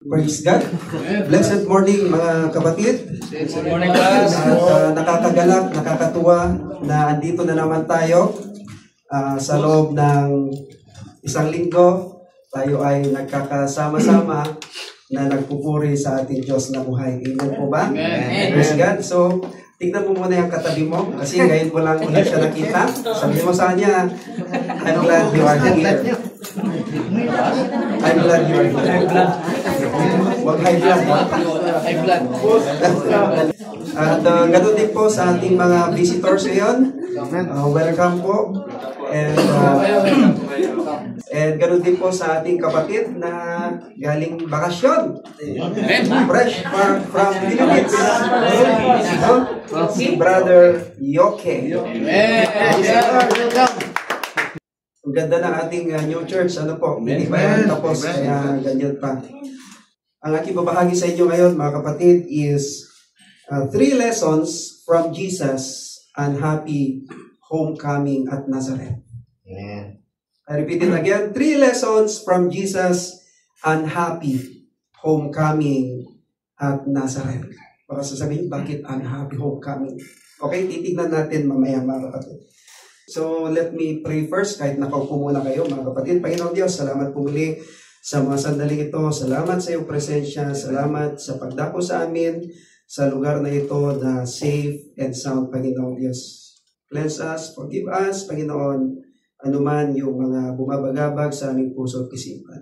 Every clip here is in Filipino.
Praise God. Blessed morning mga kapatid. Good morning, class. Nakakagalak, nakakatuwa na andito na naman tayo sa loob ng isang linggo. Tayo ay nagkakasama-sama na nagpupuri sa ating Diyos na buhay. Amen po ba? Amen. Praise God. So, tignan mo muna yung katabi mo kasi ngayon mo lang ulit siya nakita. Sabi mo sa kanya, I'm glad you are here. I'm glad you are here. Huwag high blood. High blood. At ganoon din po sa ating mga visitors ngayon. Welcome po. And ganoon din po sa ating kapatid na galing bakasyon. Fresh from Philippines. Si Brother Yoke. Ang ganda ng ating new church. Ano po? Hindi pa yan tapos. Kaya ganyan pa. Ang aking babahagi sa inyo ngayon, mga kapatid, is 3 lessons from Jesus and happy homecoming at Nazareth. Amen. I repeat it again. 3 lessons from Jesus and happy homecoming at Nazareth. Baka sasabihin, bakit unhappy homecoming? Okay, titignan natin mamaya, mga kapatid. So, let me pray first, kahit nakaupo muna kayo, mga kapatid. Panginoon Diyos, salamat po muli sa mga sandaling ito. Salamat sa iyong presensya. Salamat sa pagdako sa amin sa lugar na ito na safe and sound, Panginoon Diyos. Cleanse us, forgive us, Panginoon, anuman yung mga bumabagabag sa aming puso at isipan.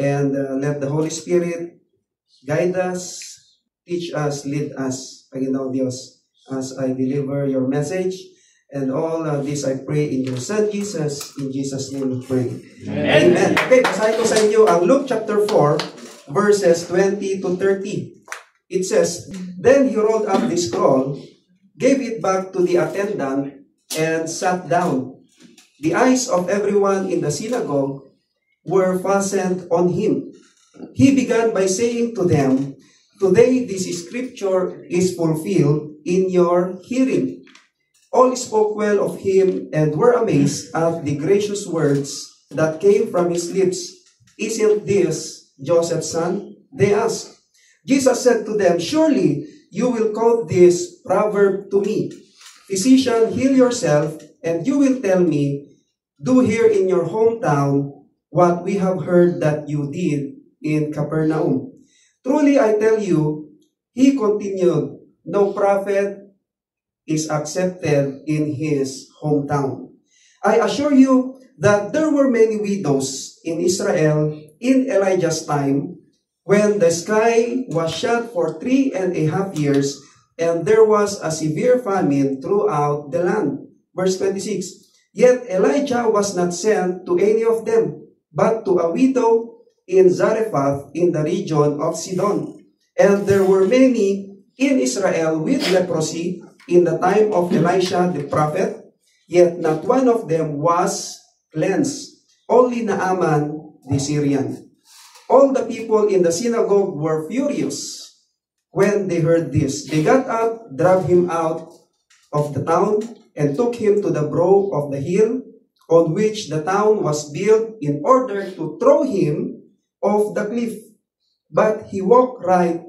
And let the Holy Spirit guide us, teach us, lead us, Panginoon Diyos, as I deliver your message. And all this I pray in your Son Jesus. In Jesus' name we pray. Amen. Amen. Okay, basahin ko sa inyo ang Luke chapter 4, verses 20 to 30. It says, Then he rolled up the scroll, gave it back to the attendant, and sat down. The eyes of everyone in the synagogue were fastened on him. He began by saying to them, Today this scripture is fulfilled in your hearing. All spoke well of him and were amazed at the gracious words that came from his lips. Isn't this Joseph's son? They asked. Jesus said to them, Surely you will quote this proverb to me, Physician, heal yourself, and you will tell me, Do here in your hometown what we have heard that you did in Capernaum. Truly I tell you, he continued, no prophet is accepted in his hometown. I assure you that there were many widows in Israel in Elijah's time when the sky was shut for 3.5 years and there was a severe famine throughout the land. Verse 26, Yet Elijah was not sent to any of them, but to a widow in Zarephath in the region of Sidon. And there were many in Israel with leprosy in the time of Elisha the prophet, yet not one of them was cleansed, only Naaman the Syrian. All the people in the synagogue were furious when they heard this. They got up, dragged him out of the town, and took him to the brow of the hill on which the town was built in order to throw him off the cliff. But he walked right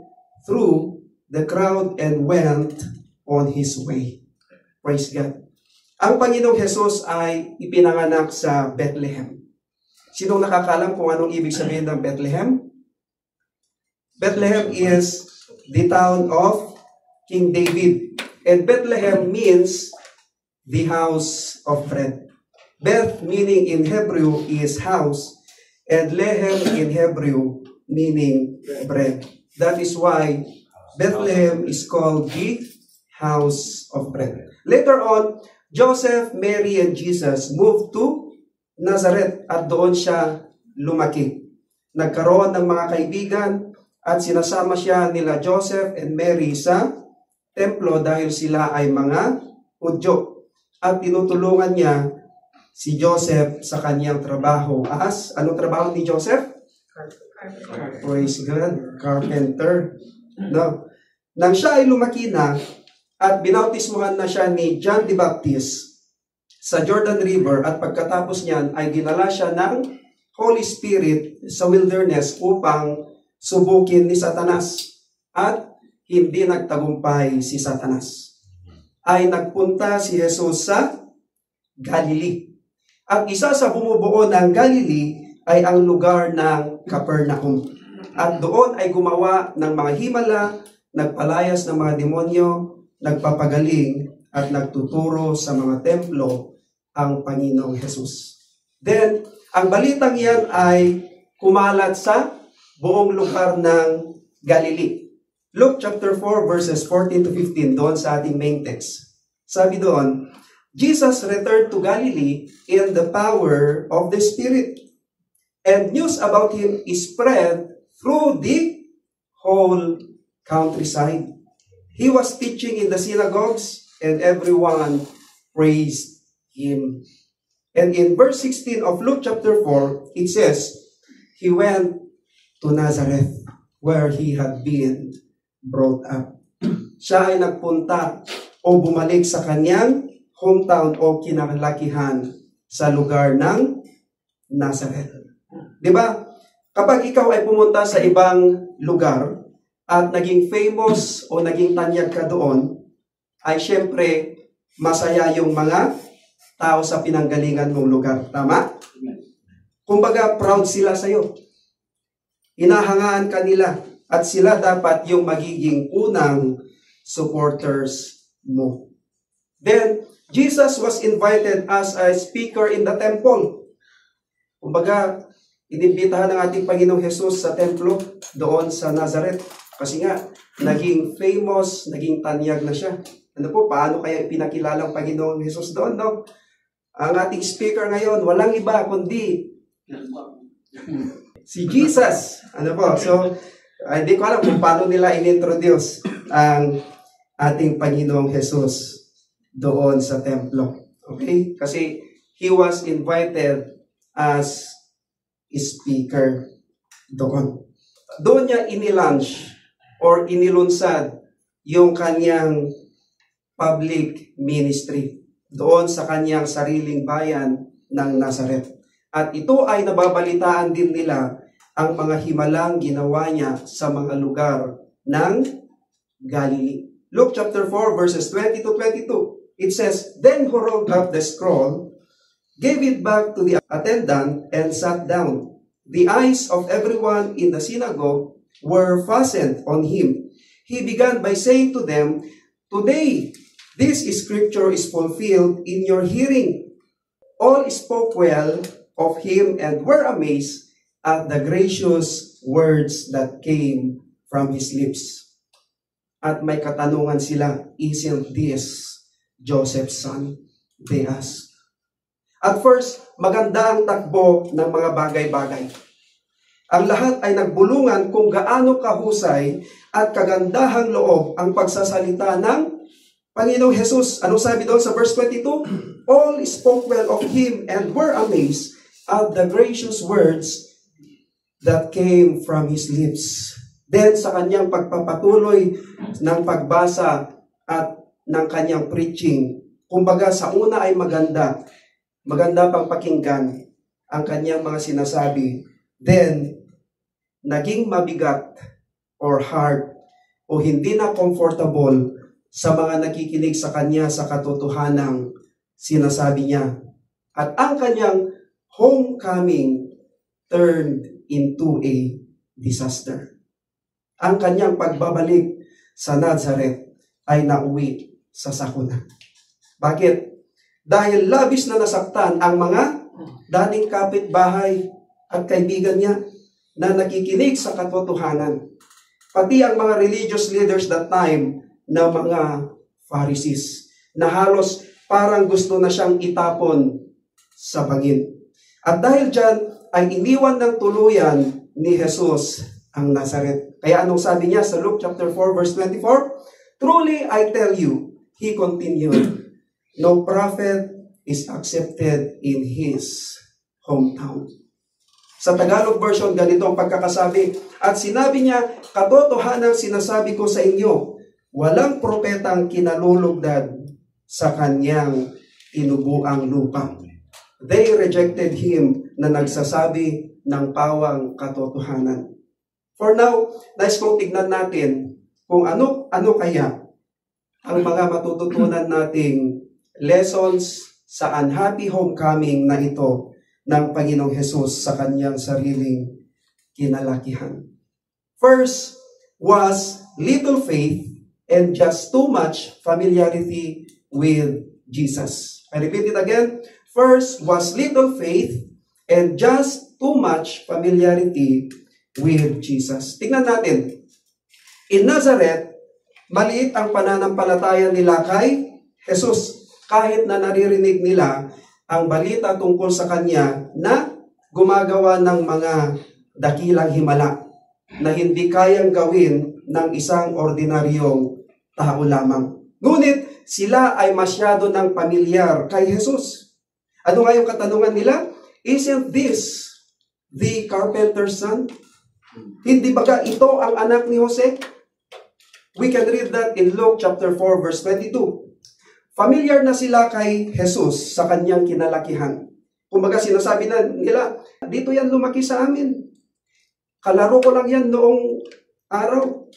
through the crowd and went on his way. Praise God. Ang Panginoong Jesus ay ipinanganak sa Bethlehem. Sinong nakakalam kung anong ibig sabihin ng Bethlehem? Bethlehem is the town of King David. And Bethlehem means the house of bread. Beth meaning in Hebrew is house, and Lehem in Hebrew meaning bread. That is why Bethlehem is called the house of bread. Later on, Joseph, Mary, and Jesus moved to Nazareth at doon siya lumaki. Nagkaroon ng mga kaibigan at sinasama siya nila Joseph and Mary sa templo dahil sila ay mga Hudyo. At tinutulungan niya si Joseph sa kanyang trabaho as, anong trabaho ni Joseph? Praise God, carpenter. No. Nang siya ay lumaki na, at binautismuhan na siya ni John the Baptist sa Jordan River at pagkatapos niyan ay ginala siya ng Holy Spirit sa wilderness upang subukin ni Satanas at hindi nagtagumpay si Satanas. Ay nagpunta si Jesus sa Galilee. At isa sa bumubuo ng Galilee ay ang lugar ng Capernaum. At doon ay gumawa ng mga himala, nagpalayas ng mga demonyo, nagpapagaling at nagtuturo sa mga templo ang Panginoong Jesus. Then, ang balitang yan ay kumalat sa buong lugar ng Galilee. Luke chapter 4 verses 14 to 15 doon sa ating main text. Sabi doon, Jesus returned to Galilee in the power of the Spirit, and news about him is spread through the whole countryside. He was teaching in the synagogues, and everyone praised him. And in verse 16 of Luke chapter 4, it says, he went to Nazareth, where he had been brought up. Siya ay nagpunta o bumalik sa kanyang hometown o kinalakihan sa lugar ng Nazareth. Di ba? Kapag ikaw ay pumunta sa ibang lugar at naging famous o naging tanyag ka doon, ay syempre masaya yung mga tao sa pinanggalingan mong lugar. Tama? Kumbaga, proud sila sa'yo. Inahangaan ka nila at sila dapat yung magiging unang supporters mo. Then, Jesus was invited as a speaker in the temple. Kumbaga, inimbitahan ng ating Panginoong Jesus sa templo doon sa Nazareth. Kasi nga, naging famous, naging tanyag na siya. Ano po, paano kaya pinakilalang Panginoong Jesus doon, no? Ang ating speaker ngayon, walang iba kundi si Jesus. Ano po? So, hindi ko alam kung paano nila inintroduce ang ating Panginoong Jesus doon sa templo. Okay? Kasi he was invited as a speaker doon. Doon niya inilaunch or inilunsad yung kanyang public ministry doon sa kanyang sariling bayan ng Nazareth. At ito ay nababalitaan din nila ang mga himalang ginawa niya sa mga lugar ng Galilee. Luke chapter 4 verses 20 to 22. It says, then he rolled up the scroll, gave it back to the attendant, and sat down. The eyes of everyone in the synagogue were fastened on him. He began by saying to them, today, this scripture is fulfilled in your hearing. All spoke well of him and were amazed at the gracious words that came from his lips. At may katanungan sila, isn't this Joseph's son? They asked. At first, maganda ang takbo ng mga bagay-bagay. Ang lahat ay nagbulungan kung gaano kahusay at kagandahang loob ang pagsasalita ng Panginoong Jesus. Ano sabi doon sa verse 22? All spoke well of him and were amazed at the gracious words that came from his lips. Then sa kanyang pagpapatuloy ng pagbasa at ng kanyang preaching, kumbaga sa una ay maganda pang pakinggan ang kanyang mga sinasabi. Then, naging mabigat or hard o hindi na comfortable sa mga nakikinig sa kanya sa katotohanang sinasabi niya. At ang kanyang homecoming turned into a disaster. Ang kanyang pagbabalik sa Nazareth ay nauwi sa sakuna. Bakit? Dahil labis na nasaktan ang mga dating kapitbahay at kaibigan niya na nakikinig sa katotohanan. Pati ang mga religious leaders that time na mga Pharisees na halos parang gusto na siyang itapon sa bangin. At dahil dyan ay iniwan ng tuluyan ni Jesus ang Nazareth. Kaya anong sabi niya sa Luke chapter 4 verse 24? Truly I tell you, he continued, no prophet is accepted in his hometown. Sa Tagalog version, ganito ang pagkakasabi. At sinabi niya, katotohanan sinasabi ko sa inyo, walang propetang kinalulugdad sa kanyang tinubuang lupa. They rejected him na nagsasabi ng pawang katotohanan. For now, nais kong tignan natin kung ano kaya ang mga matututunan nating lessons sa unhappy homecoming na ito ng Panginoong Hesus sa kanyang sariling kinalakihan. First was little faith and just too much familiarity with Jesus. I repeat it again. First was little faith and just too much familiarity with Jesus. Tingnan natin. In Nazareth, maliit ang pananampalataya nila kay Jesus. Kahit na naririnig nila ang balita tungkol sa Kanya na gumagawa ng mga dakilang himala na hindi kayang gawin ng isang ordinaryong tao lamang. Ngunit sila ay masyado ng pamilyar kay Jesus. Ano nga yung katanungan nila? Isn't this the carpenter's son? Hindi baga ito ang anak ni Jose? We can read that in Luke chapter 4 verse 22. Familiar na sila kay Jesus sa kanyang kinalakihan. Kumbaga sinasabi na nila, dito yan lumaki sa amin. Kalaro ko lang yan noong araw.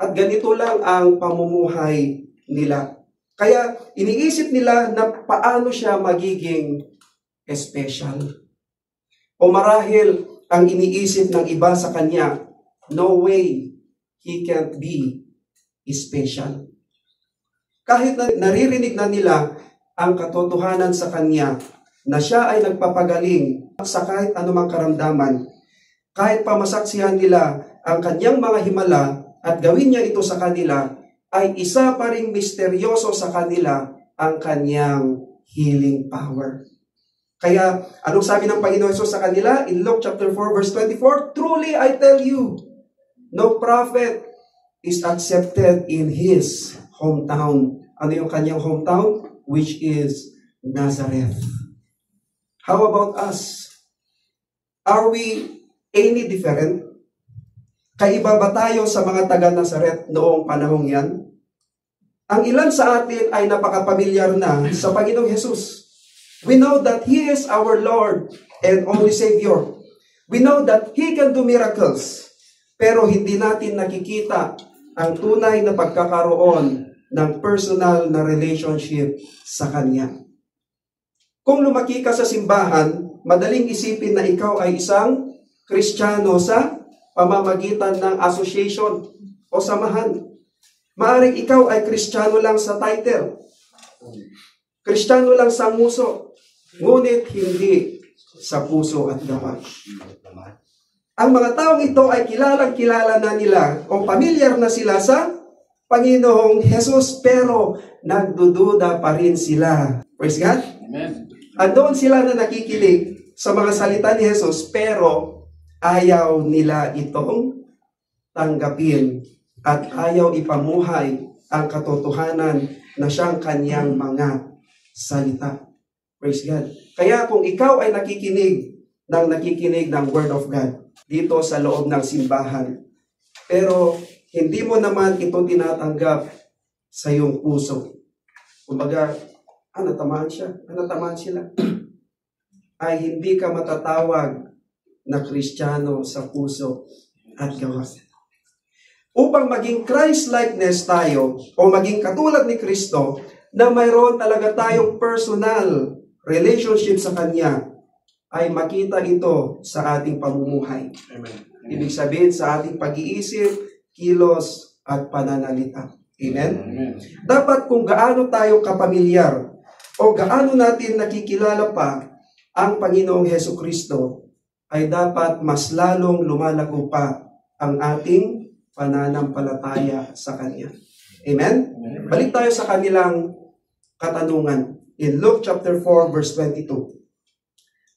At ganito lang ang pamumuhay nila. Kaya iniisip nila na paano siya magiging special. O marahil ang iniisip ng iba sa kanya, no way he can't be special. Kahit na naririnig na nila ang katotohanan sa kanya na siya ay nagpapagaling sa kahit anumang karamdaman, kahit pa masaksihan nila ang kanyang mga himala at gawin niya ito sa kanila, ay isa pa ring misteryoso sa kanila ang kanyang healing power. Kaya, anong sabi ng Panginoon Hesus sa kanila? In Luke chapter 4 verse 24, truly I tell you, no prophet is accepted in his hometown. Ano yung kanyang hometown? Which is Nazareth. How about us? Are we any different? Kaiba ba tayo sa mga taga-Nazareth noong panahong yan? Ang ilan sa atin ay napakapamilyar na sa Panginoong Hesus. We know that He is our Lord and only Savior. We know that He can do miracles. Pero hindi natin nakikita ang tunay na pagkakaroon ng personal na relationship sa Kanya. Kung lumaki ka sa simbahan, madaling isipin na ikaw ay isang Kristiyano sa pamamagitan ng association o samahan. Maaring ikaw ay Kristiyano lang sa title. Kristiyano lang sa nguso. Ngunit hindi sa puso at gawa. Ang mga taong ito ay kilalang-kilala na nila o pamilyar na sila sa Panginoong Hesus, pero nagdududa pa rin sila. Praise God? Amen. Andoon sila na nakikinig sa mga salita ni Hesus, pero ayaw nila itong tanggapin at ayaw ipamuhay ang katotohanan na siyang kanyang mga salita. Praise God. Kaya kung ikaw ay nakikinig ng Word of God dito sa loob ng simbahan, pero hindi mo naman ito tinatanggap sa iyong puso. Kumbaga, natamaan sila, ay hindi ka matatawag na Kristiyano sa puso at gawa. Upang maging Christ-likeness tayo o maging katulad ni Kristo, na mayroon talaga tayong personal relationship sa Kanya, ay makita ito sa ating pamumuhay. Amen. Ibig sabihin sa ating pag-iisip, kilos, at pananalita. Amen? Amen. Dapat kung gaano tayo kapamilyar o gaano natin nakikilala pa ang Panginoong Hesukristo, ay dapat mas lalong lumalago pa ang ating pananampalataya sa Kanya. Amen? Amen. Balik tayo sa kanilang katanungan. In Luke chapter 4 verse 22.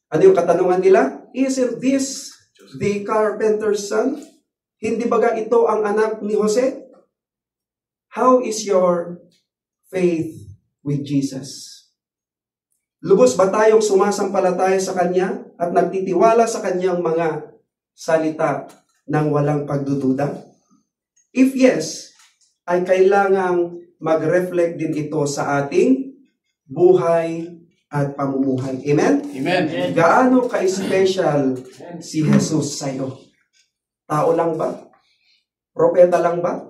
Ano yung katanungan nila? Isn't this the carpenter's son? Hindi baga ito ang anak ni Jose? How is your faith with Jesus? Lubos ba tayong sumasampalataya sa Kanya at nagtitiwala sa Kanyang mga salita ng walang pagdududa? If yes, ay kailangang mag-reflect din ito sa ating buhay at pamumuhay. Amen? Amen. Gaano ka-special si Jesus sa iyo? Tao lang ba? Propeta lang ba?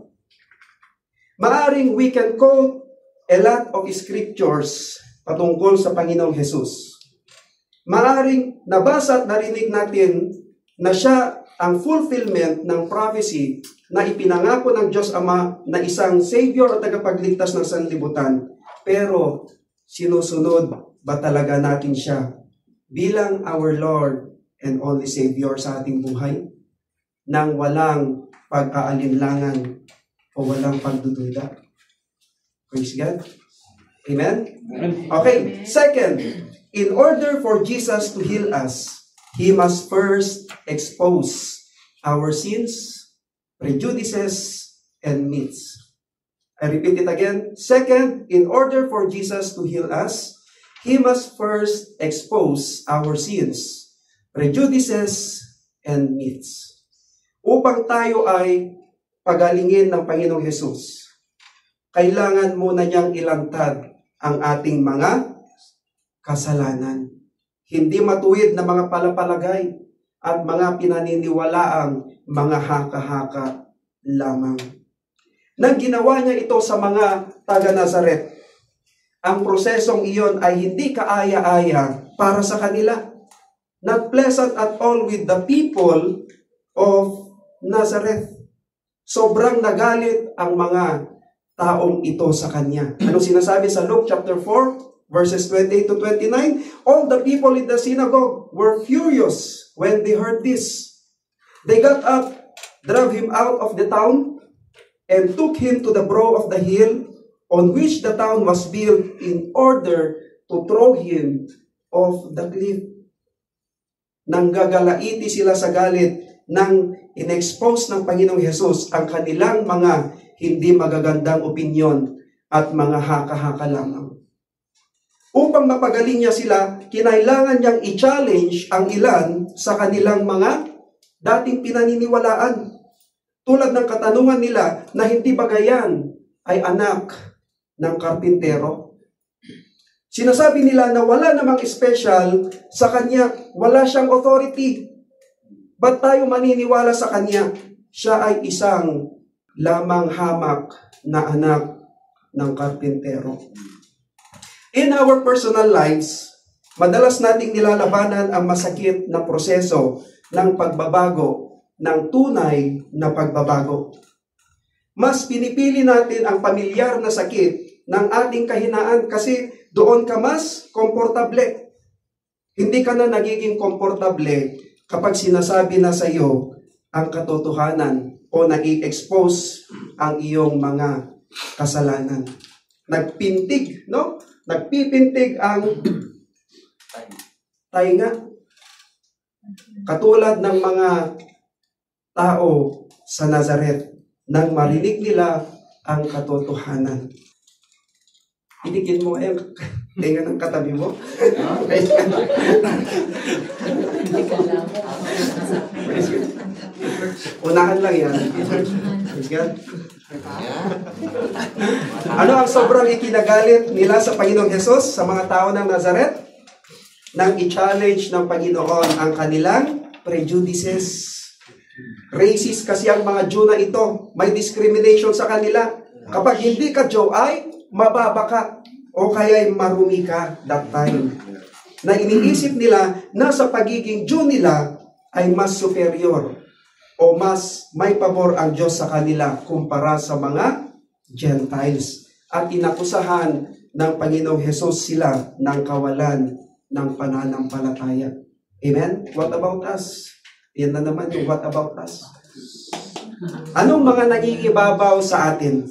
Maaring we can quote a lot of scriptures patungkol sa Panginoong Jesus. Maaring nabasa at narinig natin na siya ang fulfillment ng prophecy na ipinangako ng Diyos Ama na isang Savior at tagapagligtas ng sanlibutan. Pero sinusunod ba talaga natin siya bilang our Lord and only Savior sa ating buhay? Nang walang pag-aalinlangan o walang pagdududa. Praise God. Amen? Okay, second, in order for Jesus to heal us, He must first expose our sins, prejudices, and myths. I repeat it again. Second, in order for Jesus to heal us, He must first expose our sins, prejudices, and myths. Upang tayo ay pagalingin ng Panginoong Hesus, kailangan muna niyang ilantad ang ating mga kasalanan. Hindi matuwid na mga palapalagay at mga pinaniniwalaang mga haka-haka lamang. Nang ginawa niya ito sa mga taga-Nazaret, ang prosesong iyon ay hindi kaaya-aya para sa kanila. Not pleasant at all with the people of Nazareth. Sobrang nagalit ang mga taong ito sa kanya. Anong sinasabi sa Luke chapter 4, verses 28 to 29? All the people in the synagogue were furious when they heard this. They got up, drove him out of the town, and took him to the brow of the hill on which the town was built in order to throw him off the cliff. Nanggagalaiti sila sa galit nang in-expose ng Panginoong Hesus ang kanilang mga hindi magagandang opinyon at mga haka-haka lamang. Upang mapagaling niya sila, kinailangan niyang i-challenge ang ilan sa kanilang mga dating pinaniniwalaan. Tulad ng katanungan nila na hindi bagayan ay anak ng karpintero. Sinasabi nila na wala namang special sa kanya, wala siyang authority. Ba't tayo maniniwala sa kanya? Siya ay isang lamang hamak na anak ng karpintero. In our personal lives, madalas nating nilalabanan ang masakit na proseso ng pagbabago, ng tunay na pagbabago. Mas pinipili natin ang pamilyar na sakit ng ating kahinaan kasi doon ka mas komportable. Hindi ka na nagiging komportable kapag sinasabi na sa iyo ang katotohanan o nag-i-expose ang iyong mga kasalanan. Nagpintig, no? Nagpipintig ang tainga. Katulad ng mga tao sa Nazaret nang marinig nila ang katotohanan. Itigin mo ang tenga ng katabi mo. Unahan lang yan. Ano ang sobrang ikinagalit nila sa Panginoong Hesus sa mga tao ng Nazaret? Nang i-challenge ng Panginoon ang kanilang prejudices. Racist kasi ang mga Jew na ito. May discrimination sa kanila. Kapag hindi ka Jew ay mababa ka o kaya'y marumi ka that time. Na iniisip nila na sa pagiging Jew nila ay mas superior o mas may pabor ang Diyos sa kanila kumpara sa mga Gentiles. At inakusahan ng Panginoong Hesus sila ng kawalan ng pananampalataya. Amen? What about us? Yan na naman yung what about us. Anong mga nagigibabaw sa atin?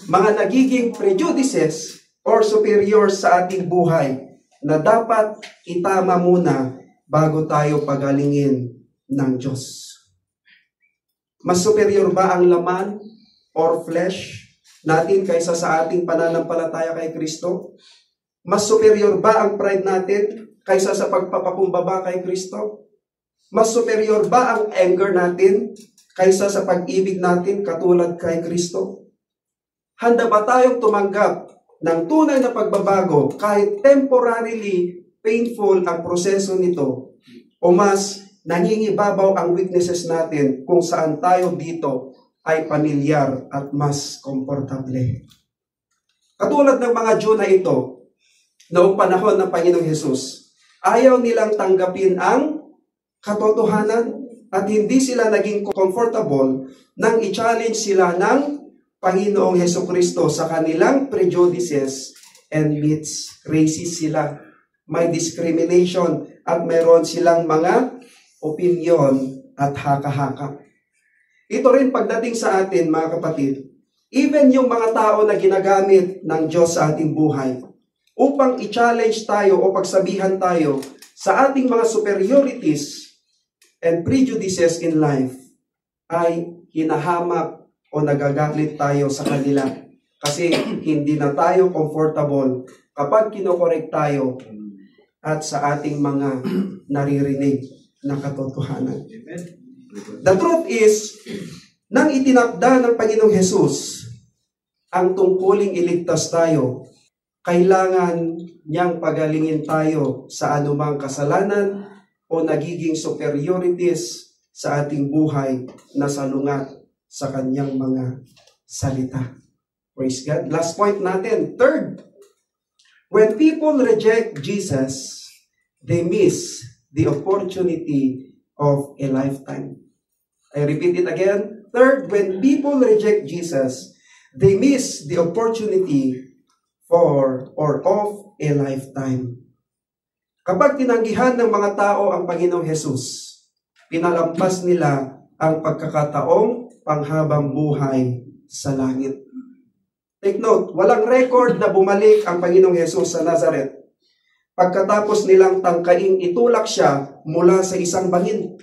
Mga nagiging prejudices or superior sa ating buhay na dapat itama muna bago tayo pagalingin ng Diyos. Mas superior ba ang laman or flesh natin kaysa sa ating pananampalataya kay Kristo? Mas superior ba ang pride natin kaysa sa pagpapakumbaba kay Kristo? Mas superior ba ang anger natin kaysa sa pag-ibig natin katulad kay Kristo? Handa ba tayong tumanggap ng tunay na pagbabago kahit temporarily painful ang proseso nito? O mas nangingibabaw ang weaknesses natin kung saan tayo dito ay pamilyar at mas komportable. Katulad ng mga Jew na ito, noong panahon ng Panginoong Hesus, ayaw nilang tanggapin ang katotohanan at hindi sila naging comfortable nang i-challenge sila ng Panginoong Hesukristo sa kanilang prejudices and myths. Racist sila. May discrimination at mayroon silang mga opinion at haka-haka. Ito rin pagdating sa atin, mga kapatid, even yung mga tao na ginagamit ng Diyos sa ating buhay upang i-challenge tayo o pagsabihan tayo sa ating mga superiorities and prejudices in life, ay hinahamak o nagagalit tayo sa kanila kasi hindi na tayo comfortable kapag kinokorek tayo at sa ating mga naririnig na katotohanan. The truth is, nang itinakda ng Panginoong Hesus ang tungkuling iligtas tayo, kailangan niyang pagalingin tayo sa anumang kasalanan o nagiging superiorities sa ating buhay na salungat sa kanyang mga salita. Praise God. Last point natin. Third, when people reject Jesus, they miss the opportunity of a lifetime. I repeat it again. Third, when people reject Jesus, they miss the opportunity for or of a lifetime. Kapag tinanggihan ng mga tao ang Panginoong Hesus, pinalampas nila ang pagkakataong panghabang buhay sa langit. Take note, walang record na bumalik ang Panginoong Hesus sa Nazareth pagkatapos nilang tangkaing itulak siya mula sa isang bangin.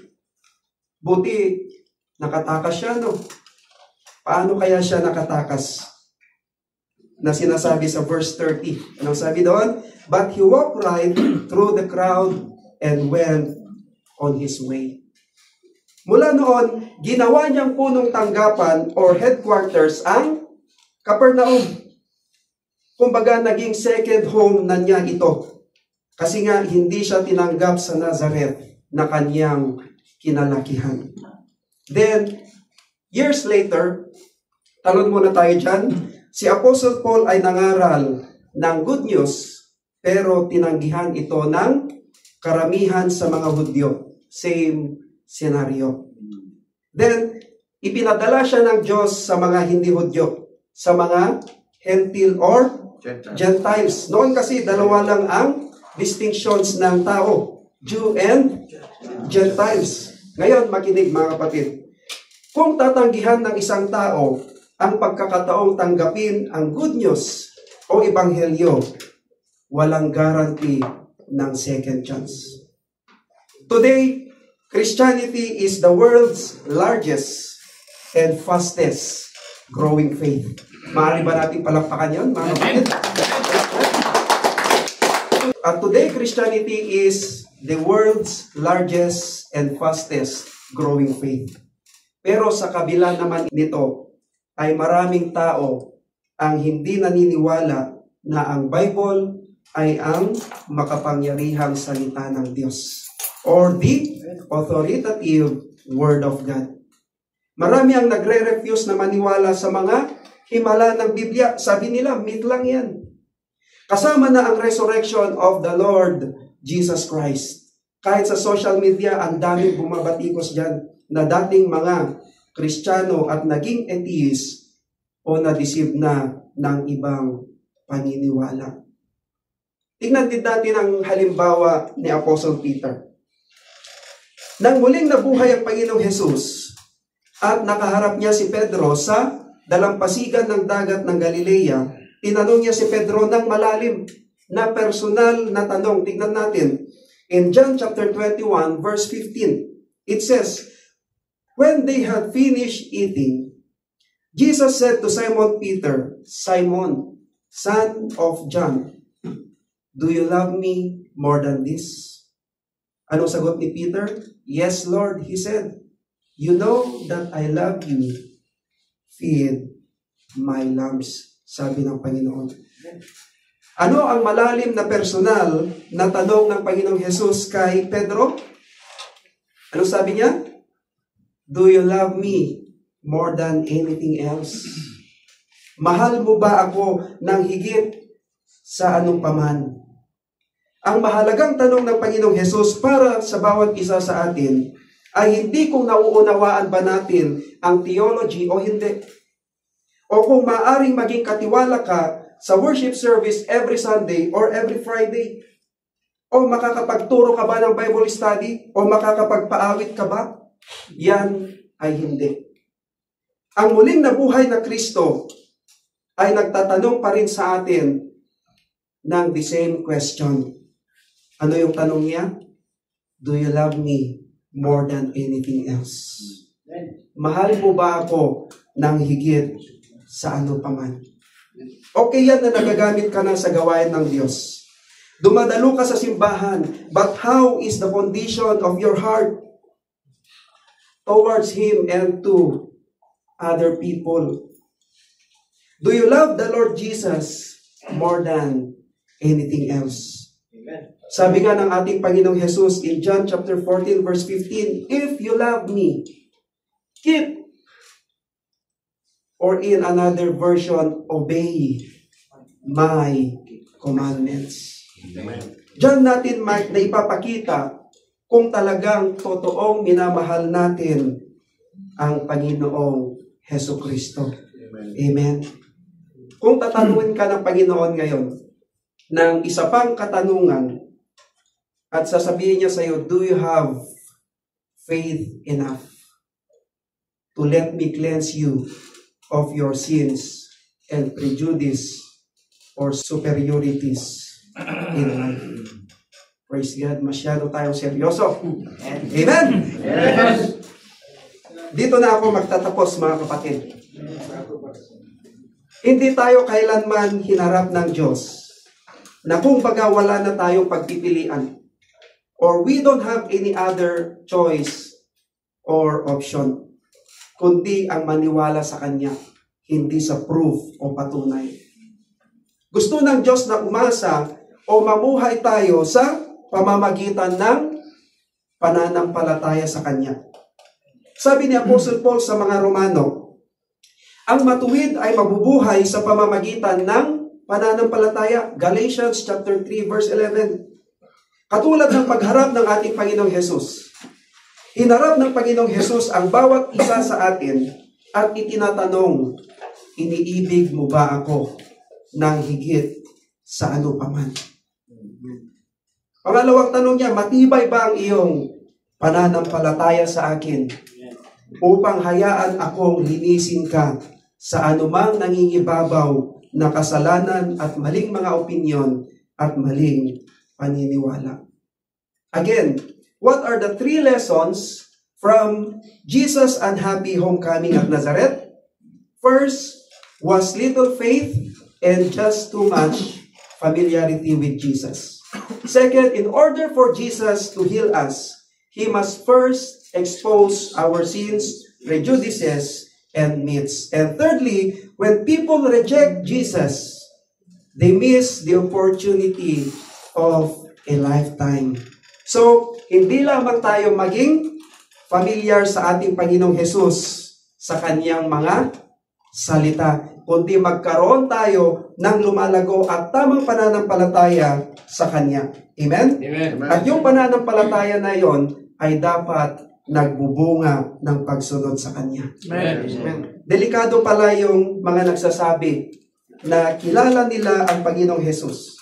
Buti, nakatakas siya, no? Paano kaya siya nakatakas? Na sinasabi sa verse 30. Anong sabi doon? But he walked right through the crowd and went on his way. Mula noon, ginawa niyang punong tanggapan or headquarters ang Capernaum. Kumbaga, naging second home na niya ito. Kasi nga, hindi siya tinanggap sa Nazareth na kanyang kinalakihan. Then, years later, talon muna tayo dyan, si Apostle Paul ay nangaral ng good news, pero tinanggihan ito ng karamihan sa mga Hudyo. Same scenario. Then, ipinadala siya ng Diyos sa mga hindi Hudyo, sa mga Gentile or Gentiles. Noon kasi dalawa lang ang distinctions ng tao, Jew and Gentiles. Ngayon, makinig mga kapatid. Kung tatanggihan ng isang tao ang pagkakataong tanggapin ang good news o ebanghelyo, walang guarantee ng second chance. Today, Christianity is the world's largest and fastest growing faith. Maaari ba natin palakpakan yun, mga kapatid? At today, Christianity is the world's largest and fastest growing faith. Pero sa kabila naman nito, ay maraming tao ang hindi naniniwala na ang Bible ay ang makapangyarihang salita ng Diyos or the authoritative Word of God. Marami ang nagre-refuse na maniwala sa mga himala ng Biblia. Sabi nila, myth lang yan. Kasama na ang resurrection of the Lord Jesus Christ. Kahit sa social media, ang daming bumabatikos dyan na dating mga Kristiyano at naging atheist o na-deceive na ng ibang paniniwala. Tingnan din natin ang halimbawa ni Apostle Peter. Nang muling nabuhay ang Panginoong Hesus at nakaharap niya si Pedro sa dalampasigan ng dagat ng Galilea, tinanong niya si Pedro ng malalim na personal na tanong. Tingnan natin. In John chapter 21, verse 15, it says, when they had finished eating, Jesus said to Simon Peter, Simon, son of John, do you love me more than this? Anong sagot ni Peter? Yes, Lord, he said. You know that I love you. Feed my lambs, sabi ng Panginoon. Ano ang malalim na personal na tanong ng Panginoong Hesus kay Pedro? Ano sabi niya? Do you love me more than anything else? Mahal mo ba ako ng higit sa anong paman? Ang mahalagang tanong ng Panginoong Hesus para sa bawat isa sa atin ay hindi kung nauunawaan ba natin ang theology o hindi. O kung maaring maging katiwala ka sa worship service every Sunday or every Friday. O makakapagturo ka ba ng Bible study? O makakapagpaawit ka ba? Yan ay hindi. Ang muling nabuhay na Kristo ay nagtatanong pa rin sa atin ng the same question. Ano yung tanong niya? Do you love me more than anything else? Mahal mo ba ako ng higit sa ano paman? Okay yan na nagagamit ka na sa gawain ng Diyos. Dumadalo ka sa simbahan, but how is the condition of your heart towards Him and to other people? Do you love the Lord Jesus more than anything else? Amen. Sabi nga ng ating Panginoong Jesus in John chapter 14 verse 15, if you love me, keep, or in another version, obey my commandments. Amen. Diyan natin naipapakita kung talagang totoong minamahal natin ang Panginoong Hesukristo. Amen. Kung tatanungin ka ng Panginoon ngayon ng isa pang katanungan at sasabihin niya sa iyo, do you have faith enough to let me cleanse you of your sins and prejudice or superiorities in life? Praise God, masyado tayong seryoso. Amen? Yes. Dito na ako magtatapos, mga kapatid. Hindi tayo kailanman hinarap ng Diyos na kung baga wala na tayong pagpipilian or we don't have any other choice or option kundi ang maniwala sa Kanya, hindi sa proof o patunay. Gusto ng Diyos na umasa o mamuhay tayo sa pamamagitan ng pananampalataya sa Kanya. Sabi ni Apostle Paul sa mga Romano, ang matuwid ay mabubuhay sa pamamagitan ng pananampalataya. Galatians chapter 3 verse 11. Katulad ng pagharap ng ating Panginoong Hesus. Hinarap ng Panginoong Hesus ang bawat isa sa atin at itinatanong, iniibig mo ba ako ng higit sa ano paman? Pangalawang tanong niya, matibay ba ang iyong pananampalataya sa akin upang hayaan akong linisin ka sa anumang nangingibabaw na kasalanan at maling mga opinyon at maling paniniwala? Again, what are the 3 lessons from Jesus' unhappy homecoming at Nazareth? First was little faith and just too much familiarity with Jesus. Second, in order for Jesus to heal us, He must first expose our sins, prejudices, and myths. And thirdly, when people reject Jesus, they miss the opportunity of a lifetime. So, hindi lamang tayo maging familiar sa ating Panginoong Hesus sa Kanyang mga salita, kundi magkaroon tayo ng lumalago at tamang pananampalataya sa Kanya. Amen? Amen. At yung pananampalataya na yon ay dapat nagbubunga ng pagsunod sa Kanya. Amen. Delikado pala yung mga nagsasabi na kilala nila ang Panginoong Hesus,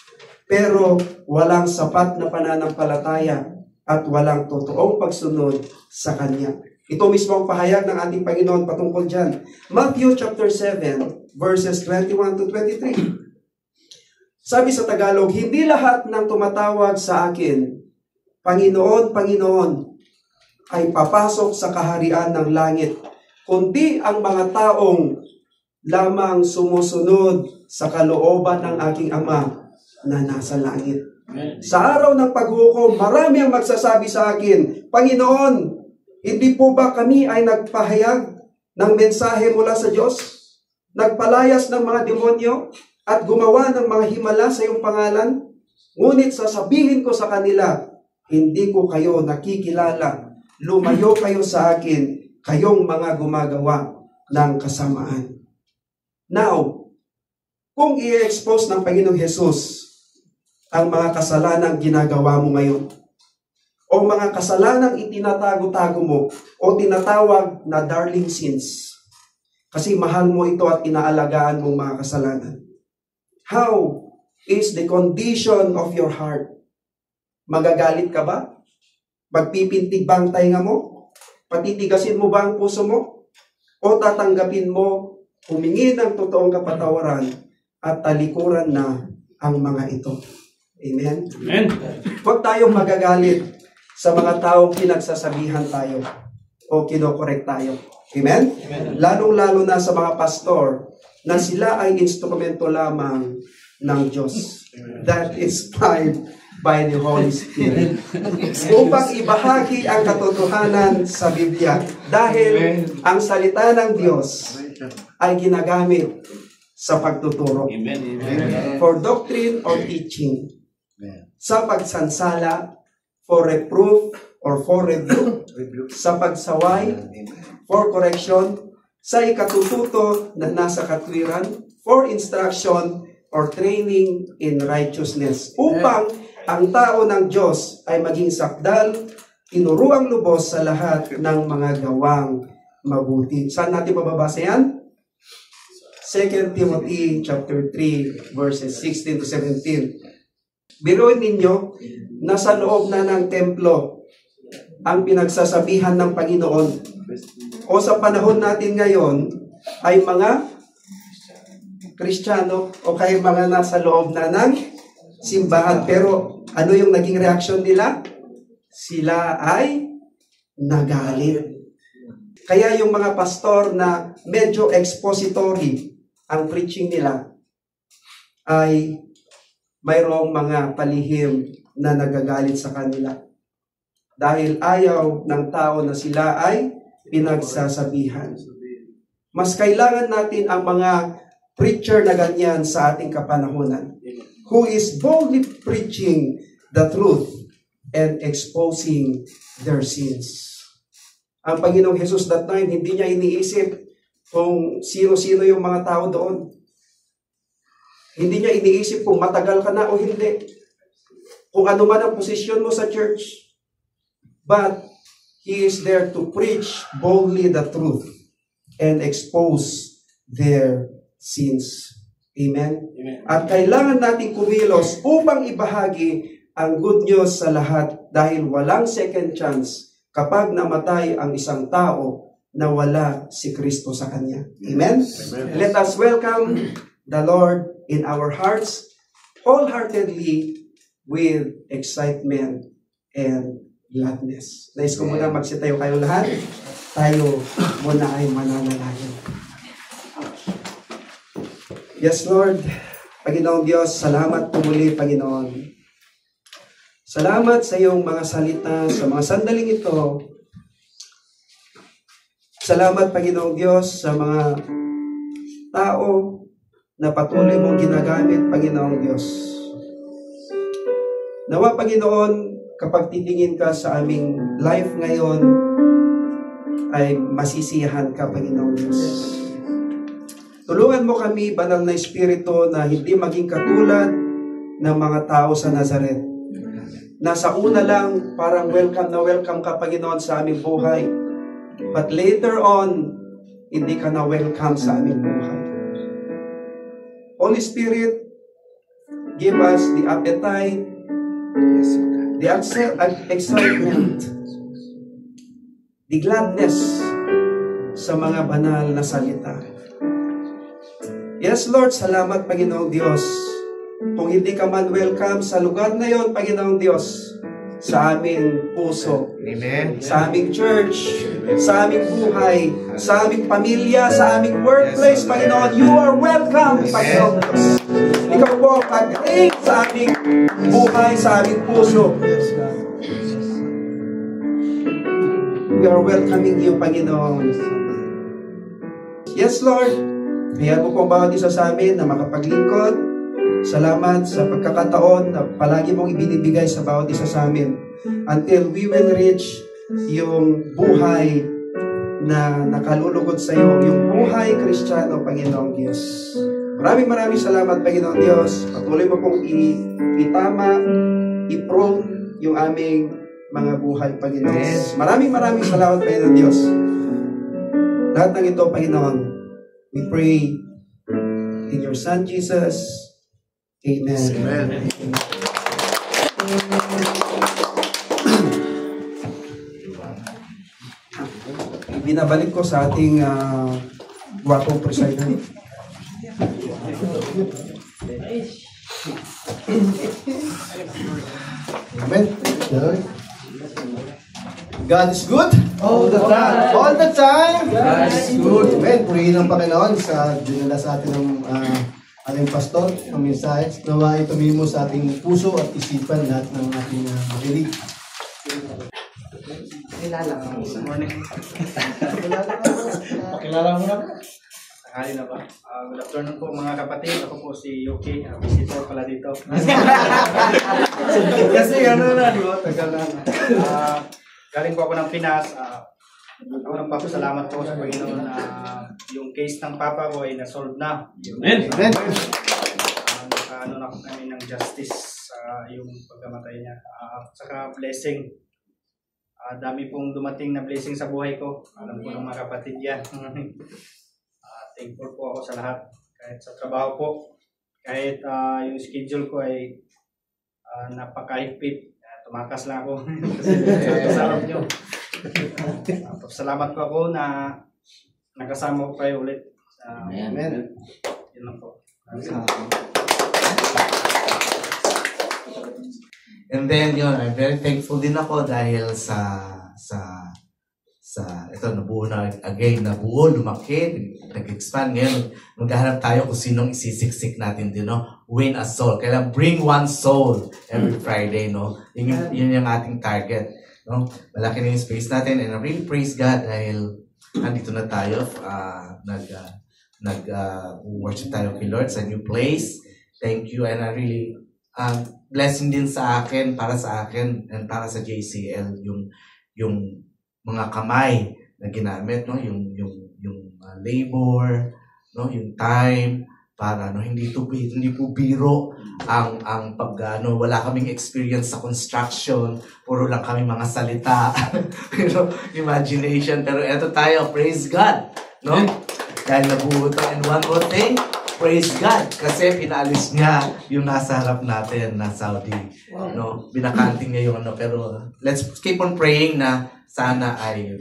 pero walang sapat na pananampalataya at walang totoong pagsunod sa Kanya. Ito mismo ang pahayag ng ating Panginoon patungkol dyan. Matthew chapter 7, verses 21 to 23. Sabi sa Tagalog, hindi lahat ng tumatawag sa akin, Panginoon, Panginoon, ay papasok sa kaharian ng langit, kundi ang mga taong lamang sumusunod sa kalooban ng aking Ama na nasa langit. Sa araw ng paghukom, marami ang magsasabi sa akin, Panginoon, hindi po ba kami ay nagpahayag ng mensahe mula sa Diyos? Nagpalayas ng mga demonyo at gumawa ng mga himala sa iyong pangalan? Ngunit sasabihin ko sa kanila, hindi ko kayo nakikilala. lumayo kayo sa akin, kayong mga gumagawa ng kasamaan. Now, kung i-expose ng Panginoong Hesus ang mga kasalanang ginagawa mo ngayon, o mga kasalanang itinatago-tago mo, o tinatawag na darling sins, kasi mahal mo ito at inaalagaan mong mga kasalanan. How is the condition of your heart? Magagalit ka ba? Magpipintig ba ang tainga mo? Patitigasin mo ba ang puso mo? O tatanggapin mo, humingi ng totoong kapatawaran at talikuran na ang mga ito? Amen? Amen. Huwag tayong magagalit sa mga taong pinagsasabihan tayo o kinokorek tayo. Amen? Amen. Lalong-lalo na sa mga pastor na sila ay instrumento lamang ng Diyos that is inspired by the Holy Spirit upang ibahagi ang katotohanan sa Biblia dahil ang salita ng Diyos ay ginagamit sa pagtuturo. Amen. For doctrine or teaching, sa pagsansala, for reproof or for rebuke, sa pagsaway, for correction, sa ikatututo na nasa katwiran, for instruction or training in righteousness, upang ang tao ng Diyos ay maging sakdal, tinuruang lubos sa lahat ng mga gawang mabuti. Saan natin mababasa yan? 2 Timothy chapter 3 verses 16 to 17. Biruin ninyo, nasa loob na ng templo ang pinagsasabihan ng Panginoon. O sa panahon natin ngayon ay mga Kristiyano o kaya mga nasa loob na ng simbahan. Pero ano yung naging reaksyon nila? Sila ay nagalit. Kaya yung mga pastor na medyo expository ang preaching nila ay mayroong mga palihim na nagagalit sa kanila. Dahil ayaw ng tao na sila ay pinagsasabihan. Mas kailangan natin ang mga preacher na ganyan sa ating kapanahunan, who is boldly preaching the truth and exposing their sins. Ang Panginoong Jesus that time, hindi niya iniisip kung sino-sino yung mga tao doon. Hindi niya iniisip kung matagal ka na o hindi. Kung ano man ang posisyon mo sa church. But He is there to preach boldly the truth and expose their sins. Amen? Amen. At kailangan natin kumilos upang ibahagi ang good news sa lahat dahil walang second chance kapag namatay ang isang tao na wala si Kristo sa kanya. Amen? Amen. Let us welcome the Lord in our hearts wholeheartedly with excitement and gladness. Nais ko muna magsitayo kayo lahat. Tayo muna ay mananalangin. Yes, Lord. Panginoong Diyos, salamat po muli, Panginoon. Salamat sa iyong mga salita sa mga sandaling ito. Salamat, Panginoong Diyos, sa mga tao na patuloy mong ginagamit, Panginoong Diyos. Nawa, Panginoon, kapag titingin ka sa aming life ngayon, ay masisiyahan ka, Panginoong Diyos. Tulungan mo kami, Banal na Espiritu, na hindi maging katulad ng mga tao sa Nazaret. Nasa una lang, parang welcome na welcome ka, Panginoon, sa aming buhay. But later on, hindi ka na welcome sa aming buhay. Holy Spirit, give us the appetite, the excitement, the gladness sa mga banal na salita. Yes, Lord, salamat, Panginoong Diyos. Kung hindi ka man welcome sa lugar na yon, Panginoong Diyos, sa aming puso, Amen. sa aming church, sa aming buhay, sa aming pamilya, sa aming workplace, Panginoon, you are welcome, Panginoon Diyos. Ikaw po ang pag-reign sa aming buhay, sa aming puso. We are welcoming you, Panginoon. Yes, Lord. Kaya po pong bawat isa sa amin na makapaglingkod. Salamat sa pagkakataon na palagi mong ibinibigay sa bawat isa sa amin until we will reach yung buhay na nakalulugod sa iyo, yung buhay Kristiyano, Panginoong Diyos. Maraming salamat, Panginoong Diyos. Patuloy mo pong itama, i-prone yung aming mga buhay, Panginoon. Maraming salamat, Panginoong Diyos. Lahat ng ito, Panginoon, we pray in your Son, Jesus. Amen. Amen. Binabalik ko sa ating gwapong presider. Amen. God is good. All the time. All the time. God is good. Amen. Purihin ng Panginoon sa dinala sa atin ng ating pastor, ang mensahe. Nawa ay tumimo sa ating puso at isipan lahat ng ating makinig. Kilala ko. Good morning. Pakilala mo na. Sakali na ba? Good afternoon po mga kapatid. Ako po si Yuki. Visitor pala dito. Kasi ano na, di ba? Tagal na. Galing po ako ng Pinas. Ako nagpapasalamat po sa Panginoon na yung case ng papa ko ay na-solve na. Amen. Amen. Ano na kami ng justice sa yung pagkamatay niya. Saka blessing. Dami pong dumating na blessing sa buhay ko. Alam ko ng mga kapatid yan. Thankful po ako sa lahat. Kahit sa trabaho po. Kahit yung schedule ko ay napakahigpit. Tumakas lang ako. Kasi sa sarap nyo. Salamat po ako na nakasama ko kayo ulit. Amen. Yun lang po. And then yun, I'm very thankful din ako dahil sa ito, nabuo na again, lumaki, nag-expand. Ngayon, maghahanap tayo kung sinong isisiksik natin din, no? Win a soul. Kailangan bring one soul every Friday, no? Yun yung ating target, no? Malaki na yung space natin, and I really praise God dahil nandito na tayo, worship tayo kay Lord sa new place. Thank you, and I really blessing din sa akin, para sa akin and para sa JCL yung mga kamay na ginamit, no, yung labor, no, yung time para hindi po biro ang wala kaming experience sa construction, puro lang kami mga salita, imagination, pero eto tayo, praise God, no? Dahil nabuo ito. And one more thing, praise God, kasi pinaalis niya yung nasa harap natin na Saudi. No? Binakanting niya yung pero let's keep on praying na sana ay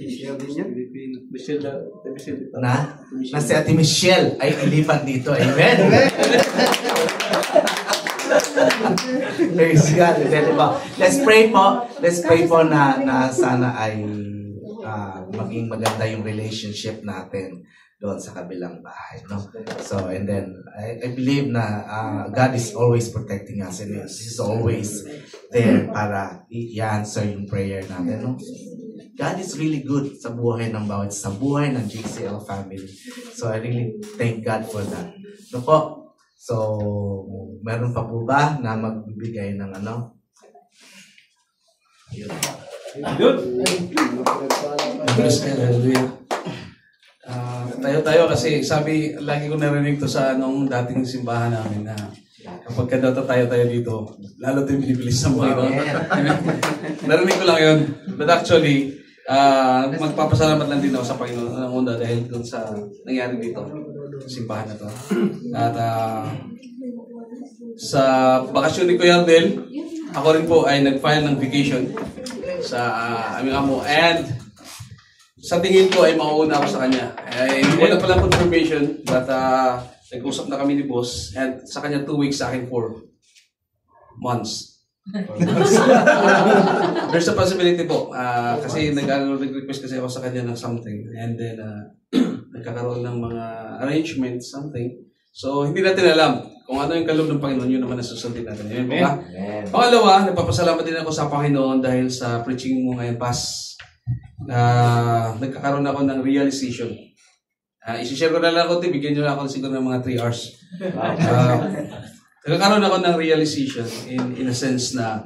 na si Ate Michelle ay ilipat dito. Amen? Praise God. Let's pray po na sana ay maging maganda yung relationship natin doon sa kabilang bahay, no? So, and then I believe na God is always protecting us, and He's always there para i-answer yung prayer natin, no? God is really good sa buhay ng bawat, sa buhay ng JCL family. So, I really thank God for that. No po? So, meron pa po ba na magbibigay ng ano? Good. Bless God, hallelujah. Tayo kasi sabi, lagi ko narinig to sa anong dating simbahan namin na kapag kada tayo dito, lalo tayo binibilis ng Panginoon. Narinig ko lang yun. But actually, magpapasalamat lang din ako sa Panginoon ng una dahil doon sa nangyari dito, simbahan na to. At sa bakasyon ni Kuya Ardel, ako rin po ay nag-file ng vacation sa aming amo. And sa tingin ko ay mauuna ako sa kanya. Hindi ko na palang confirmation, but nag-usap na kami ni boss, and sa kanya 2 weeks, sa akin 4 months. There's a possibility po. Kasi nag-request kasi ako sa kanya ng something, and then nagkakaroon ng mga arrangements, something. So, hindi natin alam kung ano yung kaloob ng Panginoon, yun naman nasusundin natin. Amen po ba? Pangalawa, nagpapasalamat din ako sa Panginoon dahil sa preaching mo ngayon, nagkakaroon ako ng realization. Isishare ko na lang ako, bigyan nyo lang ako siguro ng mga 3 hours. Nagkakaroon ako ng realization in a sense na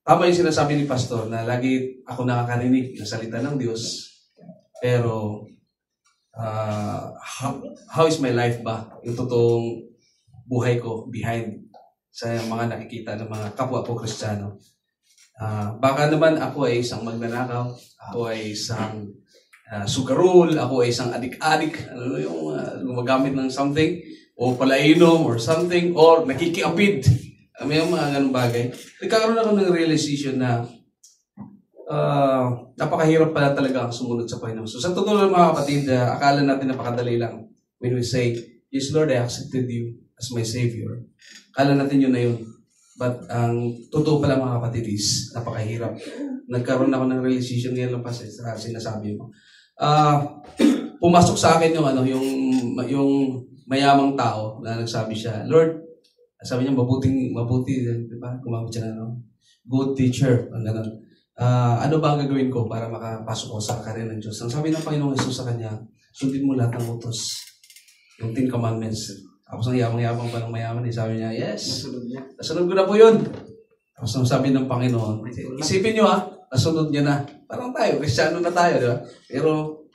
tama yung sinasabi ni Pastor na lagi ako nakakarinig ng salita ng Diyos. Pero, how is my life ba? Yung totoong buhay ko behind sa mga nakikita ng mga kapwa ko Kristiyano. Baka naman ako ay isang magnanakaw, ako ay isang sugarol, ako ay isang adik-adik, ano yung gumagamit ng something, o palainom or something, or nakikiapid. May mga ganung bagay. Nagkakaroon ako ng realization na napakahirap pala talaga ang sumunod sa Panginoon. So sa totoo lang mga kapatid, akala natin napakadali lang when we say, yes Lord, I accepted you as my Savior. Akala natin yun na yun. But ang totoo pala mga kapatid is napakahirap. Nagkaroon ako ng realization ngayon lang pa sa sinasabi mo. Pumasok sa akin yung mayamang tao na nagsabi siya, Lord, sabi niya, mabuti, di ba? Gumamit siya na, good teacher, ang ganun. Ano ba ang gagawin ko para makapasok ko sa karir ng Diyos? Ang sabi ng Panginoong Jesus sa kanya, sundin mo lahat ng utos. Yung 10 Commandments. Tapos ang yabang-yabang pa ng mayaman, sabi niya, yes, nasunod ko na po yun. Tapos ang sabi ng Panginoon, isipin niyo nasunod niya na. Parang tayo, Kristiyano na tayo, di ba? Pero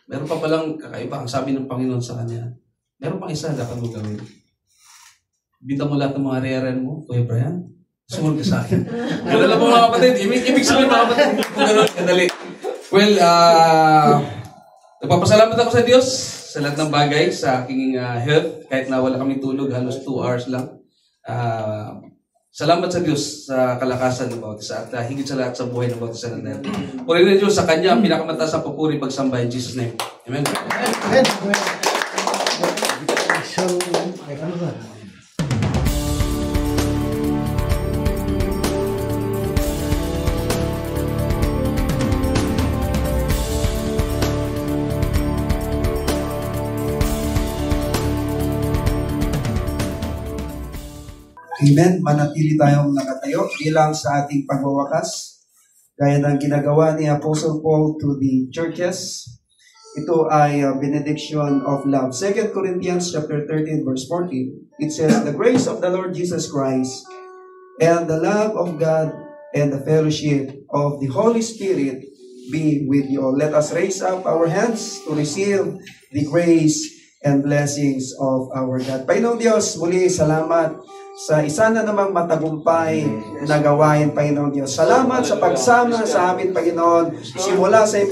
meron pa palang kakaiba. Ang sabi ng Panginoon sa kanya, meron pang isa dapat mo gawin. Bintang mo lahat ng mga reren mo, Kuya Brian. Sumunod ka sa akin. Ganun lang po mga kapatid. Ibig sabihin mga kapatid. Ganun, kadali. Well, nagpapasalamat ako sa Diyos sa lahat ng bagay, sa aking health. Kahit na wala kaming tulog, halos 2 hours lang. Salamat sa Diyos sa kalakasan ng bawat isa. At higit sa lahat sa buhay ng bawat isa natin. Purihin ng Diyos sa Kanya, ang pinakamataas na papuri pagsamba in Jesus' name. Amen. Amen. Amen. Manatili tayong nakatayo bilang sa ating pagwawakas. Gaya ng ginagawa ni Apostle Paul to the churches. Ito ay benediction of love. 2 Corinthians chapter 13 verse 14. It says, the grace of the Lord Jesus Christ and the love of God and the fellowship of the Holy Spirit be with you all. Let us raise up our hands to receive the grace and blessings of our God. Panginoong Diyos, muli salamat sa isa na namang matagumpay na gawain, Panginoon Diyos. Salamat sa pagsama sa amin, Panginoon, simula sa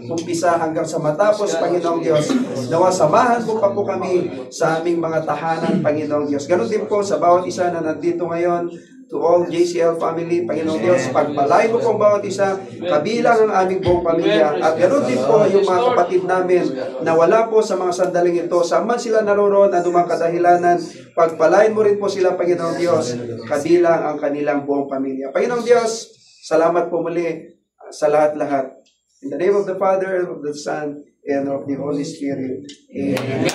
umpisa hanggang sa matapos, Panginoong Diyos. Nawa samahan mo pa po kami sa aming mga tahanan, Panginoong Diyos. Ganon din po sa bawat isa na nandito ngayon, to all JCL family, Panginoong Diyos, pagpalay mo pong bawat isa, kabilang ang aming buong pamilya. At ganoon din po yung mga kapatid namin na wala po sa mga sandaling ito. Saan man sila naroon, anumang kadahilanan, pagpalain mo rin po sila, Panginoong Diyos, kabilang ang kanilang buong pamilya. Panginoong Diyos, salamat po muli sa lahat-lahat. In the name of the Father, of the Son, and of the Holy Spirit. Amen.